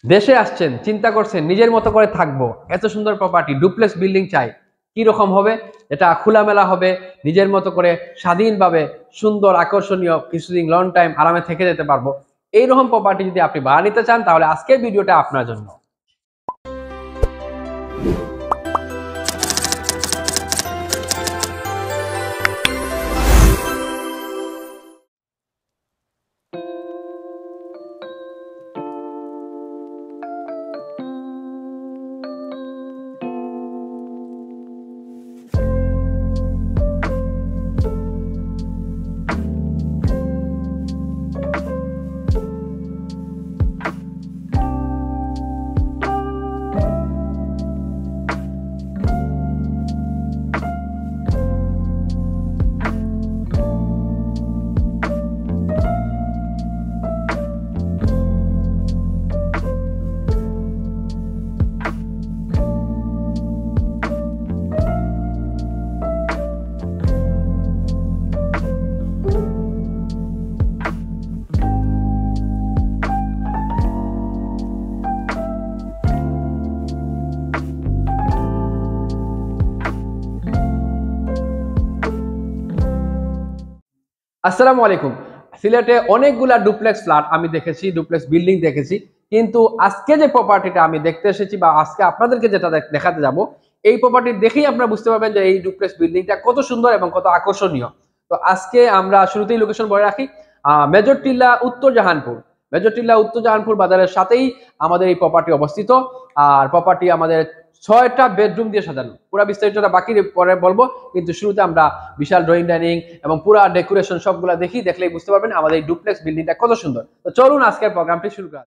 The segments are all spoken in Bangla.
দেশে আসছেন, চিন্তা করছেন নিজের মতো করে থাকবো, এত সুন্দর প্রপার্টি ডুপ্লেক্স বিল্ডিং চাই, কি রকম হবে? এটা খোলামেলা হবে, নিজের মতো করে স্বাধীনভাবে সুন্দর আকর্ষণীয় কিছুদিন লং টাইম আরামে থেকে যেতে পারবো। এইরকম প্রপার্টি যদি আপনি ভাড়া নিতে চান তাহলে আজকের ভিডিওটা আপনার জন্য। আসসালামু আলাইকুম। সিলেটে অনেকগুলা ডুপ্লেক্স ফ্ল্যাট আমি দেখেছি, ডুপ্লেক্স বিল্ডিং দেখেছি, কিন্তু আজকে যে প্রপার্টিটা আমি দেখতে এসেছি বা আজকে আপনাদেরকে যেটা দেখাতে যাব, এই প্রপার্টি দেখেই আপনারা বুঝতে পারবেন যে এই ডুপ্লেক্স বিল্ডিংটা কত সুন্দর এবং কত আকর্ষণীয়। তো আজকে আমরা শুরুতেই লোকেশন বলে রাখি, মেজর টিল্লা উত্তর জাহানপুর। মেজর টিল্লা উত্তর জাহানপুর বাজারের সাথেই আমাদের এই প্রপার্টি অবস্থিত। আর প্রপার্টি আমাদের 6টা বেডরুম দিয়ে সাজানো। পুরো বিস্তারিতটা বাকি পরে বলবো, কিন্তু শুরুতে আমরা বিশাল ড্রয়িং ডাইনিং এবং পুরা ডেকোরেশন সবগুলা দেখলেই বুঝতে পারবেন আমাদের এই ডুপ্লেক্স বিল্ডিংটা কত সুন্দর। তো চলুন আজকের প্রোগ্রামটি শুরু করা।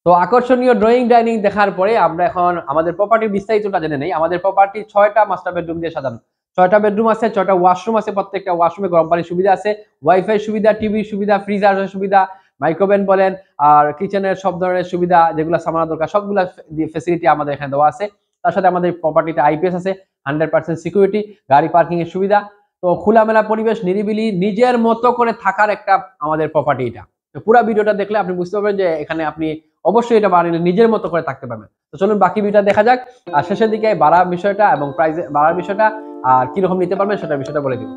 তো আকর্ষণীয় ড্রয়িং ডাইনিং দেখার পরে আমরা এখন আমাদের প্রপার্টির বিস্তারিতটা জেনে নেই। আমাদের প্রপার্টি 6টা মাস্টার বেডরুম দিয়ে সাজানো। 6টা বেডরুম আছে, 6টা ওয়াশরুম আছে, প্রত্যেকটা ওয়াশরুমে গরম পানির সুবিধা আছে, ওয়াইফাই সুবিধা, টিভি সুবিধা, ফ্রিজারের সুবিধা, মাইক্রোওভেন বলেন আর কিচেনের সব ধরনের সুবিধা যেগুলো সামানা দরকার সবগুলা ফ্যাসিলিটি আমাদের এখানে দেওয়া আছে। তার সাথে আমাদের প্রপার্টিতে আইপিএস আছে, 100% সিকিউরিটি, গাড়ি পার্কিং এর সুবিধা। তো খোলামেলা পরিবেশ, নিরিবিলি, নিজের মতো করে থাকার একটা আমাদের প্রপার্টি এটা। তো পুরো ভিডিওটা দেখলে আপনি বুঝতে পারবেন যে এখানে আপনি অবশ্যই এটা বাড়িলে নিজের মতো করে থাকতে পারবেন। তো চলুন বাকি ভিডিওটা দেখা যাক। আর শেষের দিকে ভাড়া বিষয়টা এবং প্রাইস ভাড়ার বিষয়টা আর কিরকম নিতে পারবেন সেটার বিষয়টা বলে দিব।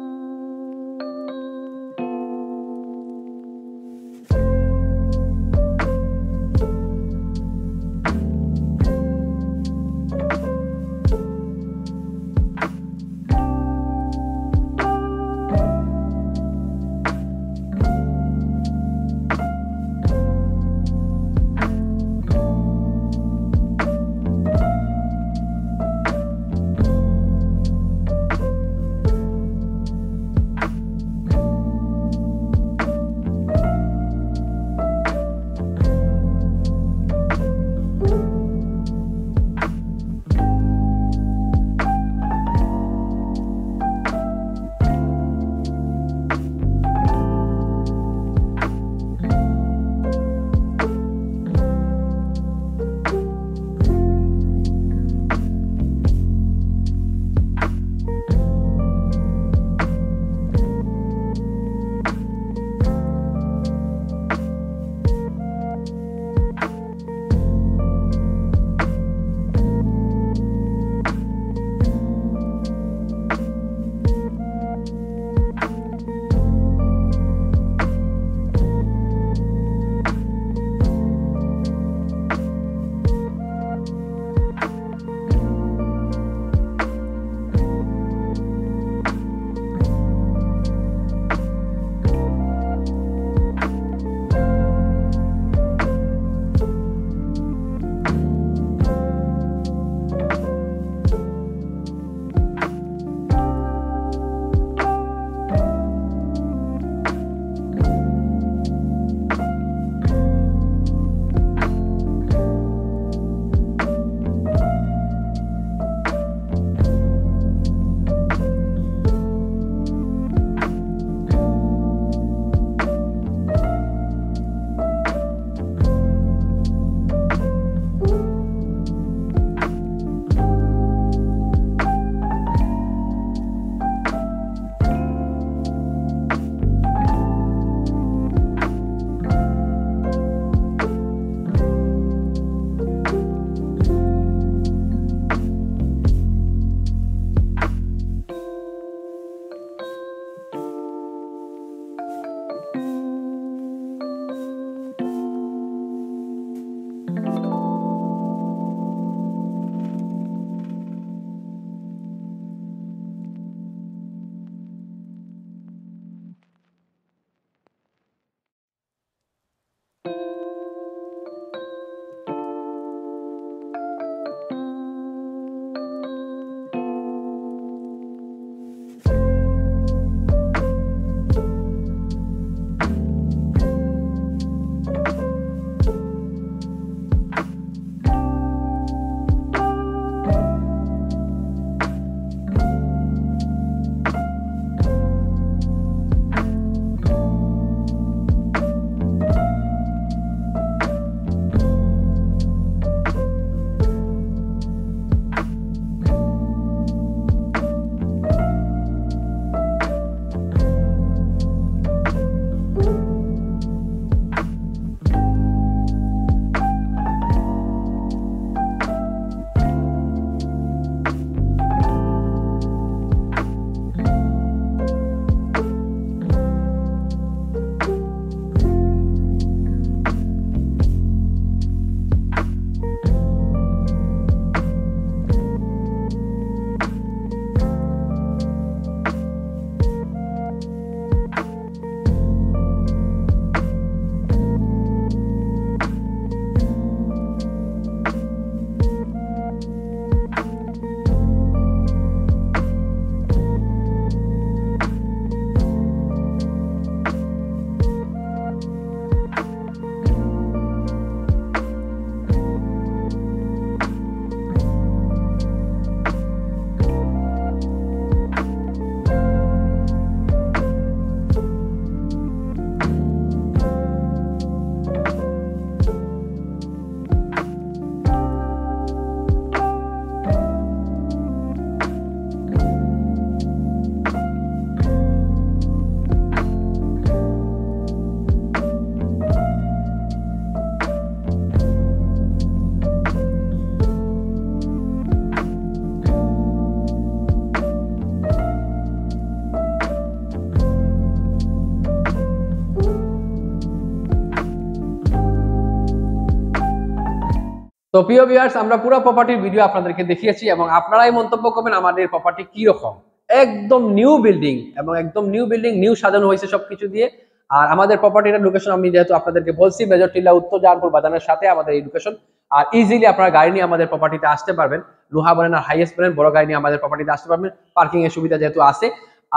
তো প্রিয় ভিউয়ার্স, আমরা পুরো প্রপার্টির ভিডিও আপনাদেরকে দেখিয়েছি এবং আপনারাই মন্তব্য করবেন আমাদের প্রপার্টি কি রকম। একদম নিউ বিল্ডিং এবং একদম নিউ বিল্ডিং, নিউ সাজানো হয়েছে সবকিছু দিয়ে। আর আমাদের প্রপার্টিটার লোকেশন আমি যেহেতু আপনাদেরকে বলছি, মেজর টিলা উত্তর জাহানপুর বাজারের সাথে আমাদের এই লোকেশন। আর ইজিলি আপনারা গাড়ি নিয়ে আমাদের প্রপার্টিতে আসতে পারবেন, লোহা বলেন আর হাইয়েস্ট বলেন, বড় গাড়ি নিয়ে আমাদের প্রপার্টিতে আসতে পারবেন, পার্কিং এর সুবিধা যেহেতু আছে।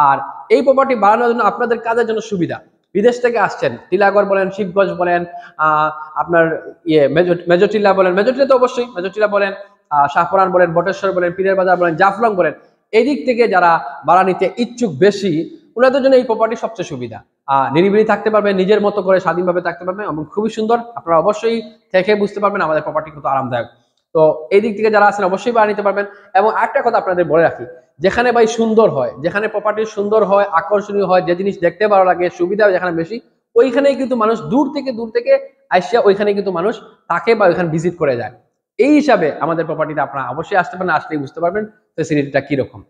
আর এই প্রপার্টি বাড়ানোর জন্য আপনাদের কাজের জন্য সুবিধা, বিদেশ থেকে আসছেন, টিলাগড় বলেন, শিবগঞ্জ বলেন, আপনার মেজর টিলা বলেন, মেজর টিলা তো অবশ্যই, মেজর টিলা বলেন, শাহপুরান বলেন, বটেশ্বর বলেন, পীরের বাজার বলেন, জাফলং বলেন, এদিক থেকে যারা ভাড়া নিতে ইচ্ছুক বেশি, ওনাদের জন্য এই প্রপার্টি সবচেয়ে সুবিধা। নিরিবিলি থাকতে পারবেন, নিজের মতো করে স্বাধীনভাবে থাকতে পারবেন এবং খুবই সুন্দর। আপনারা অবশ্যই থেকে বুঝতে পারবেন আমাদের প্রপার্টি কত আরামদায়ক। তো এই দিক থেকে যারা আছেন অবশ্যই ভাড়া নিতে পারবেন। এবং আরেকটা কথা আপনাদের বলে রাখি, যেখানে ভাই সুন্দর হয়, যেখানে প্রপার্টি সুন্দর হয়, আকর্ষণীয় হয়, যে জিনিস দেখতে ভালো লাগে, সুবিধা যেখানে বেশি, ওইখানেই কিন্তু মানুষ দূর থেকে আসিয়া ওইখানে কিন্তু মানুষ থাকে বা ওইখানে ভিজিট করে যায়। এই হিসাবে আমাদের প্রপার্টিতে আপনারা অবশ্যই আসতে পারেন, আসলেই বুঝতে পারবেন ফেসিলিটিটা কিরকম।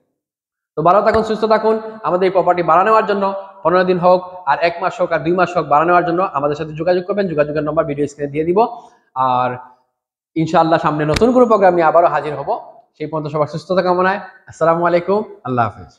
তো ভালো থাকুন, সুস্থ থাকুন। আমাদের এই প্রপার্টি ভাড়া নেওয়ার জন্য 15 দিন হোক আর 1 মাস হোক আর 2 মাস হোক, ভাড়া নেওয়ার জন্য আমাদের সাথে যোগাযোগ করবেন। যোগাযোগের নম্বর ভিডিও স্ক্রিনে দিয়ে দিব। আর ইনশাআল্লাহ সামনে নতুন কোনো প্রোগ্রাম নিয়ে আবারও হাজির হব। সেই পর্যন্ত সবার সুস্থতা কামনায় আসসালামু আলাইকুম, আল্লাহ হাফেজ।